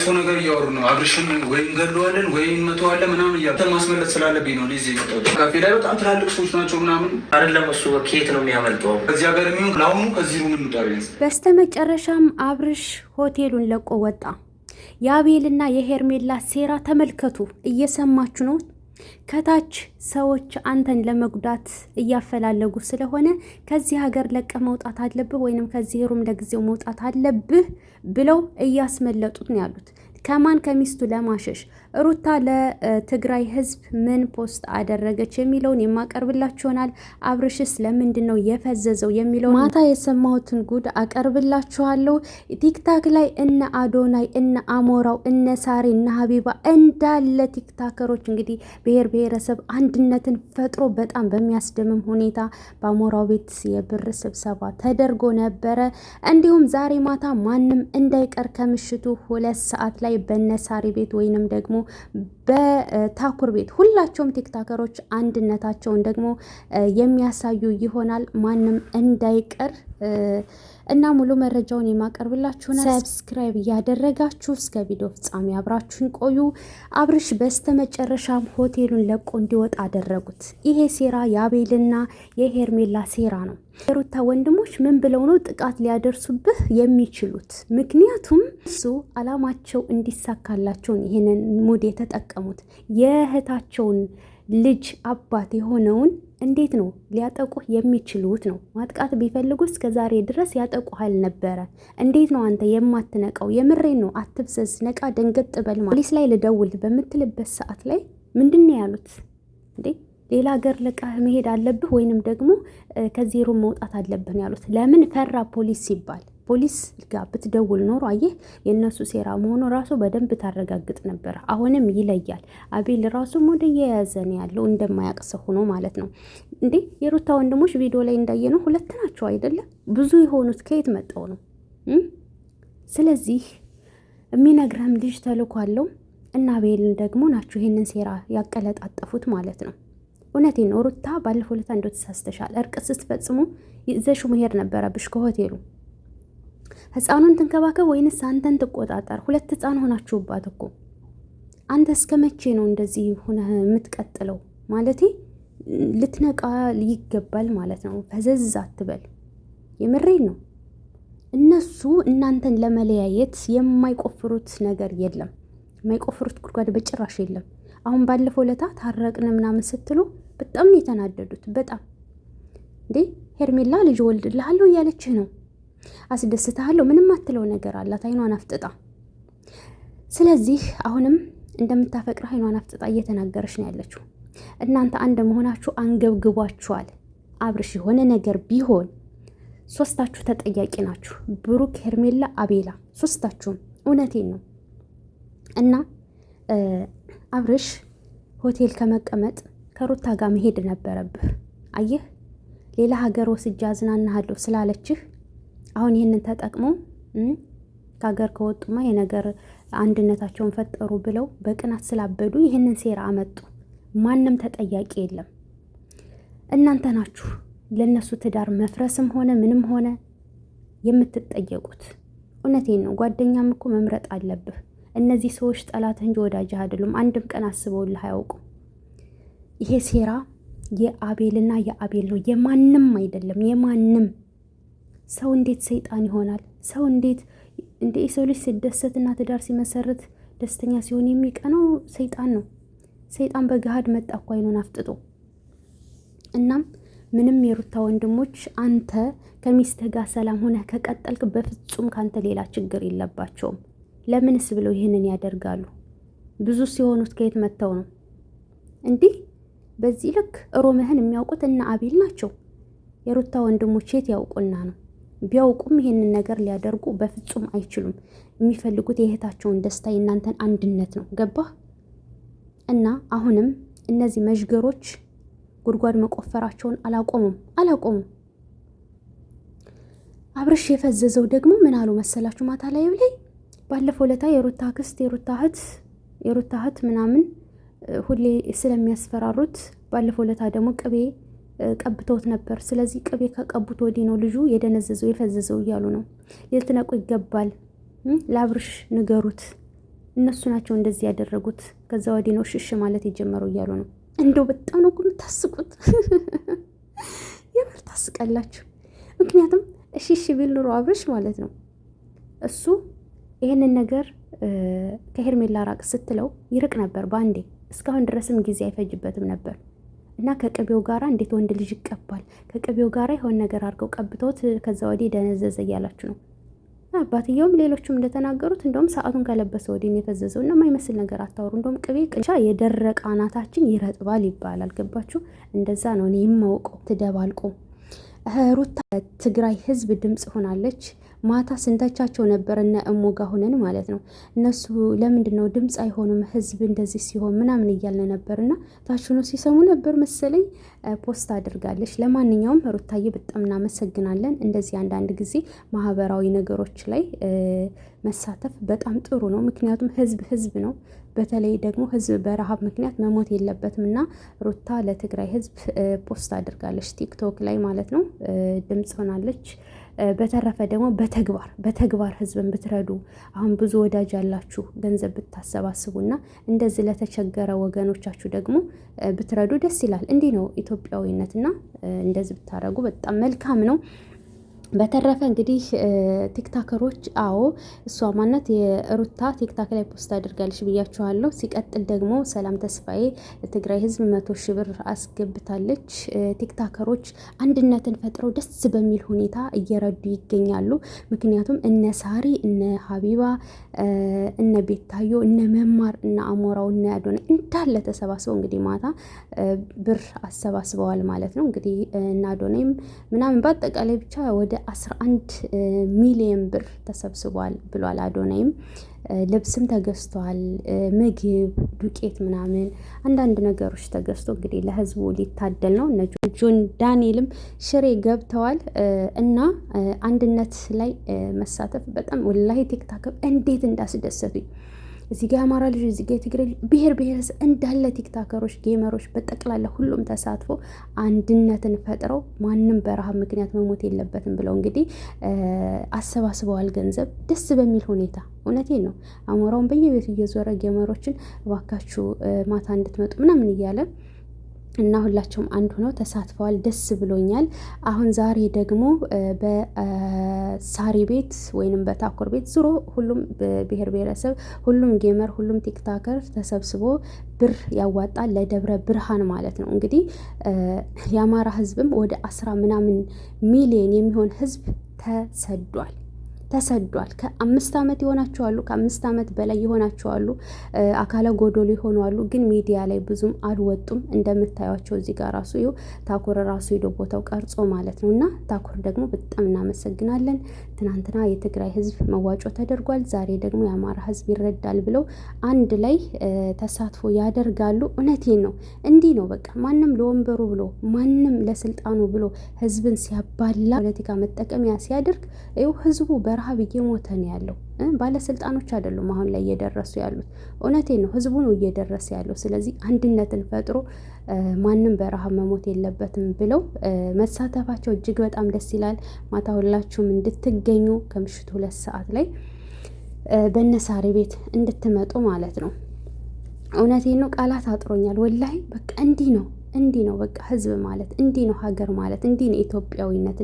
ሰው ነገር እያወሩ ነው። አብርሽን ወይም ገለዋለን ወይም መተዋለን ምናምን እያሉ ማስመለጥ ስላለብኝ ነው። ሊዜ ካፌ ላይ በጣም ትላልቅ ሰዎች ናቸው ምናምን አይደለም። እሱ ከየት ነው የሚያመልጠው? ከዚህ ሀገር የሚሆን ለአሁኑ ከዚህ ሩም እንጣሪ። በስተመጨረሻም አብርሽ ሆቴሉን ለቆ ወጣ። የአቤልና የሄርሜላ ሴራ ተመልከቱ። እየሰማችሁ ነው። ከታች ሰዎች አንተን ለመጉዳት እያፈላለጉ ስለሆነ ከዚህ ሀገር ለቀ መውጣት አለብህ ወይንም ከዚህ ሩም ለጊዜው መውጣት አለብህ ብለው እያስመለጡት ነው ያሉት። ከማን? ከሚስቱ ለማሸሽ። ሩታ ለትግራይ ህዝብ ምን ፖስት አደረገች የሚለውን የማቀርብላችሁ ይሆናል። አብርሽስ ለምንድን ነው የፈዘዘው የሚለውን ማታ የሰማሁትን ጉድ አቀርብላችኋለሁ። ቲክታክ ላይ እነ አዶናይ፣ እነ አሞራው፣ እነ ሳሬ፣ እነ ሀቢባ እንዳለ ቲክታከሮች እንግዲህ ብሔር ብሔረሰብ አንድነትን ፈጥሮ በጣም በሚያስደምም ሁኔታ በአሞራው ቤት የብር ስብሰባ ተደርጎ ነበረ። እንዲሁም ዛሬ ማታ ማንም እንዳይቀር ከምሽቱ 2 ሰዓት ላይ በነሳሪ ቤት ወይንም ደግሞ በታኩር ቤት ሁላቸውም ቲክታከሮች አንድነታቸውን ደግሞ የሚያሳዩ ይሆናል። ማንም እንዳይቀር እና ሙሉ መረጃውን የማቀርብላችሁ ነው። ሰብስክራይብ እያደረጋችሁ እስከ ቪዲዮ ፍጻሜ አብራችሁን ቆዩ። አብርሽ በስተመጨረሻም ሆቴሉን ለቆ እንዲወጣ አደረጉት። ይሄ ሴራ የአቤልና የሄርሜላ ሴራ ነው። የሩታ ወንድሞች ምን ብለው ነው ጥቃት ሊያደርሱብህ የሚችሉት? ምክንያቱም እሱ አላማቸው እንዲሳካላቸውን ይሄንን ሙድ የተጠቀሙት የእህታቸውን ልጅ አባት የሆነውን እንዴት ነው ሊያጠቁህ የሚችሉት ነው። ማጥቃት ቢፈልጉ እስከ ዛሬ ድረስ ያጠቁሃል ነበረ። እንዴት ነው አንተ የማትነቃው? የምሬን ነው። አትብሰዝ፣ ነቃ ደንገጥ በል። ፖሊስ ላይ ልደውል በምትልበት ሰዓት ላይ ምንድን ነው ያሉት? እንዴ ሌላ ሀገር ለቀህ መሄድ አለብህ ወይንም ደግሞ ከዚህ ሩም መውጣት አለብህ ነው ያሉት። ለምን ፈራ? ፖሊስ ሲባል ፖሊስ ጋር ብትደውል ኖሮ አየህ የእነሱ ሴራ መሆኑ ራሱ በደንብ ታረጋግጥ ነበር። አሁንም ይለያል። አቤል ራሱ ወደ የያዘ ነው ያለው እንደማያቅሰ ሆኖ ማለት ነው። እንዴ የሩታ ወንድሞች ቪዲዮ ላይ እንዳየነው 2 ናቸው አይደለም? ብዙ የሆኑት ከየት መጣው ነው? ስለዚህ የሚነግረም ልጅ ተልኳለው እና አቤልን ደግሞ ናቸው ይሄንን ሴራ ያቀለጣጠፉት ማለት ነው። እውነቴን ነው። ሩታ ባለፈው ዕለት እንደው ተሳስተሻል። እርቅ ስትፈጽሙ ይዘሽው መሄድ ነበረብሽ ከሆቴሉ። ህፃኑን ትንከባከብ ወይንስ አንተን ትቆጣጠር? 2 ህፃን ሆናችሁባት እኮ። አንተ እስከ መቼ ነው እንደዚህ ሆነህ የምትቀጥለው? ማለቴ ልትነቃ ይገባል ማለት ነው። ፈዘዝ አትበል። የምሬን ነው። እነሱ እናንተን ለመለያየት የማይቆፍሩት ነገር የለም። የማይቆፍሩት ጉድጓድ በጭራሽ የለም። አሁን ባለፈው ዕለት ታረቅን ምናምን ስትሉ በጣም ነው የተናደዱት። በጣም እንዴ ሄርሜላ ልጅ ወልድልሃለሁ እያለችህ ነው። አስደስተሃለሁ ምንም አትለው ነገር አላት። አይኗን አፍጥጣ። ስለዚህ አሁንም እንደምታፈቅር አይኗን አፍጥጣ እየተናገረች ነው ያለችው። እናንተ አንድ መሆናችሁ አንገብግቧችኋል። አብርሽ የሆነ ነገር ቢሆን 3ታችሁ ተጠያቂ ናችሁ። ብሩክ፣ ሄርሜላ፣ አቤላ 3ታችሁም። እውነቴን ነው። እና አብርሽ ሆቴል ከመቀመጥ ከሩታ ጋር መሄድ ነበረብህ። አየህ ሌላ ሀገር ወስጃ አዝናናሃለሁ ስላለችህ አሁን ይህንን ተጠቅሞ ከሀገር ከወጡማ የነገር አንድነታቸውን ፈጠሩ ብለው በቅናት ስላበዱ ይህንን ሴራ አመጡ። ማንም ተጠያቂ የለም። እናንተ ናችሁ ለነሱ ትዳር መፍረስም ሆነ ምንም ሆነ የምትጠየቁት። እውነቴን ነው። ጓደኛም እኮ መምረጥ አለብህ። እነዚህ ሰዎች ጠላትህ እንጂ ወዳጅህ አይደሉም። አንድም ቀን አስበውልህ አያውቁም። ይሄ ሴራ የአቤልና የአቤል ነው፣ የማንም አይደለም። የማንም ሰው እንዴት ሰይጣን ይሆናል? ሰው እንዴት እንደ ሰው ልጅ ሲደሰትና ትዳር ሲመሰርት ደስተኛ ሲሆን የሚቀነው ሰይጣን ነው። ሰይጣን በገሃድ መጣ እኮ አይኑን አፍጥጦ። እናም ምንም የሩታ ወንድሞች አንተ ከሚስትህ ጋር ሰላም ሆነህ ከቀጠልክ በፍጹም ካንተ ሌላ ችግር የለባቸውም። ለምንስ ብለው ይሄንን ያደርጋሉ? ብዙ ሲሆኑት ከየት መተው ነው እንዲህ በዚህ ልክ ሮምህን የሚያውቁት እና አቤል ናቸው። የሩታ ወንድሞች የት ያውቁና ነው? ቢያውቁም ይሄንን ነገር ሊያደርጉ በፍጹም አይችሉም። የሚፈልጉት የእህታቸውን ደስታ የእናንተን አንድነት ነው። ገባህ? እና አሁንም እነዚህ መዥገሮች ጉድጓድ መቆፈራቸውን አላቆሙም። አብርሽ የፈዘዘው ደግሞ ምን አሉ መሰላችሁ? ማታ ላይ ብለይ ባለፈው ለታ የሩታ ክስት የሩታ እህት ምናምን ሁሌ ስለሚያስፈራሩት ባለፈው ለታ ደግሞ ቅቤ ቀብተውት ነበር። ስለዚህ ቅቤ ከቀቡት ወዲህ ነው ልጁ የደነዘዘው የፈዘዘው እያሉ ነው። ልትነቁ ይገባል። ለአብርሽ ንገሩት። እነሱ ናቸው እንደዚህ ያደረጉት፣ ከዛ ወዲህ ነው ሽሽ ማለት የጀመረው እያሉ ነው። እንደው በጣም ነው የምታስቁት። የምር ታስቃላችሁ። ምክንያቱም እሺ ቢል ኑሮ አብርሽ ማለት ነው እሱ ይሄንን ነገር ከሄርሜላ ራቅ ስትለው ይርቅ ነበር በአንዴ። እስካሁን ድረስም ጊዜ አይፈጅበትም ነበር። እና ከቅቤው ጋራ እንዴት ወንድ ልጅ ይቀባል? ከቅቤው ጋራ የሆነ ነገር አድርገው ቀብተውት ከዛ ወዲህ ደነዘዘ እያላችሁ ነው። አባትየውም ሌሎቹም እንደተናገሩት እንደውም ሰዓቱን ከለበሰ ወዲህ የፈዘዘው እና የማይመስል ነገር አታወሩ። እንደውም ቅቤ ቅንቻ የደረቀ አናታችን ይረጥባል ይባላል። ገባችሁ? እንደዛ ነው እኔ የማውቀው። ትደባልቆ ሩታ ትግራይ ህዝብ ድምፅ ሆናለች። ማታ ስንተቻቸው ነበር እነ እሞጋ ሆነን ማለት ነው። እነሱ ለምንድን ነው ድምፅ አይሆኑም ህዝብ እንደዚህ ሲሆን ምናምን እያልን ነበርና ታች ነው ሲሰሙ ነበር መሰለኝ። ፖስት አድርጋለች። ለማንኛውም ሩታዬ በጣም እናመሰግናለን። እንደዚህ አንዳንድ ጊዜ ማህበራዊ ነገሮች ላይ መሳተፍ በጣም ጥሩ ነው። ምክንያቱም ህዝብ ነው። በተለይ ደግሞ ህዝብ በረሃብ ምክንያት መሞት የለበትም እና ሩታ ለትግራይ ህዝብ ፖስት አድርጋለች ቲክቶክ ላይ ማለት ነው። ድምፅ ሆናለች። በተረፈ ደግሞ በተግባር ህዝብን ብትረዱ፣ አሁን ብዙ ወዳጅ ያላችሁ ገንዘብ ብታሰባስቡና እንደዚህ ለተቸገረ ወገኖቻችሁ ደግሞ ብትረዱ ደስ ይላል። እንዲህ ነው ኢትዮጵያዊነትና እንደዚህ ብታረጉ በጣም መልካም ነው። በተረፈ እንግዲህ ቲክታከሮች እሷ ማናት የሩታ ቲክታክ ላይ ፖስት አድርጋለች ብያችኋለሁ። ሲቀጥል ደግሞ ሰላም ተስፋዬ ለትግራይ ህዝብ 100,000 ብር አስገብታለች። ቲክታከሮች አንድነትን ፈጥረው ደስ በሚል ሁኔታ እየረዱ ይገኛሉ። ምክንያቱም እነ ሳሪ፣ እነ ሀቢባ፣ እነ ቤታዮ፣ እነ መማር፣ እነ አሞራው፣ እነ አዶና እንዳለ ተሰባስበው እንግዲህ ማታ ብር አሰባስበዋል ማለት ነው። እንግዲህ እነ አዶናይም ምናምን በአጠቃላይ ብቻ ወደ 11 ሚሊዮን ብር ተሰብስቧል ብሏል። አዶናይም ልብስም ተገዝቷል፣ ምግብ፣ ዱቄት ምናምን አንዳንድ ነገሮች ተገዝቶ እንግዲህ ለህዝቡ ሊታደል ነው። ጆን ዳንኤልም ሽሬ ገብተዋል እና አንድነት ላይ መሳተፍ በጣም ወላሂ ቲክታክ እንዴት እንዳስደሰቱኝ። እዚህ ጋር አማራ ልጅ፣ እዚህ ጋር የትግራይ ብሔረሰብ እንዳለ ቲክታከሮች፣ ጌመሮች በጠቅላላ ሁሉም ተሳትፎ አንድነትን ፈጥረው ማንም በረሃብ ምክንያት መሞት የለበትም ብለው እንግዲህ አሰባስበዋል ገንዘብ ደስ በሚል ሁኔታ። እውነቴን ነው። አሞራውን በየቤቱ እየዞረ ጌመሮችን እባካችሁ ማታ እንድትመጡ ምናምን እያለ እና ሁላቸውም አንድ ሆነው ተሳትፈዋል። ደስ ብሎኛል። አሁን ዛሬ ደግሞ በሳሪ ቤት ወይንም በታኩር ቤት ዙሮ ሁሉም ብሔር ብሔረሰብ፣ ሁሉም ጌመር፣ ሁሉም ቲክታከር ተሰብስቦ ብር ያዋጣል ለደብረ ብርሃን ማለት ነው። እንግዲህ የአማራ ህዝብም ወደ 10 ምናምን ሚሊዮን የሚሆን ህዝብ ተሰዷል። 5 ዓመት ይሆናቸዋሉ፣ ከ5 ዓመት በላይ ይሆናቸዋሉ። አካለ ጎዶሎ ይሆናሉ። ግን ሚዲያ ላይ ብዙም አልወጡም። እንደምታዩቸው እዚህ ጋር ራሱ ይኸው ታኩር ራሱ ሄዶ ቦታው ቀርጾ ማለት ነው። እና ታኩር ደግሞ በጣም እናመሰግናለን። ትናንትና የትግራይ ህዝብ መዋጮ ተደርጓል። ዛሬ ደግሞ የአማራ ህዝብ ይረዳል ብለው አንድ ላይ ተሳትፎ ያደርጋሉ። እውነቴን ነው። እንዲህ ነው በቃ። ማንም ለወንበሩ ብሎ ማንም ለስልጣኑ ብሎ ህዝብን ሲያባላ ፖለቲካ መጠቀሚያ ሲያደርግ ይኸው ህዝቡ በረሃብ እየሞተ ነው ያለው። ባለስልጣኖች አይደሉም አሁን ላይ እየደረሱ ያሉት። እውነቴን ነው። ህዝቡ ነው እየደረሰ ያለው። ስለዚህ አንድነትን ፈጥሮ ማንም በረሃብ መሞት የለበትም ብለው መሳተፋቸው እጅግ በጣም ደስ ይላል። ማታ ሁላችሁም እንድትገኙ ከምሽቱ 2 ሰዓት ላይ በነሳሪ ቤት እንድትመጡ ማለት ነው። እውነቴን ነው። ቃላት አጥሮኛል ወላሂ። በቃ እንዲህ ነው በቃ ህዝብ ማለት እንዲህ ነው፣ ሀገር ማለት እንዲህ ነው ኢትዮጵያዊነት።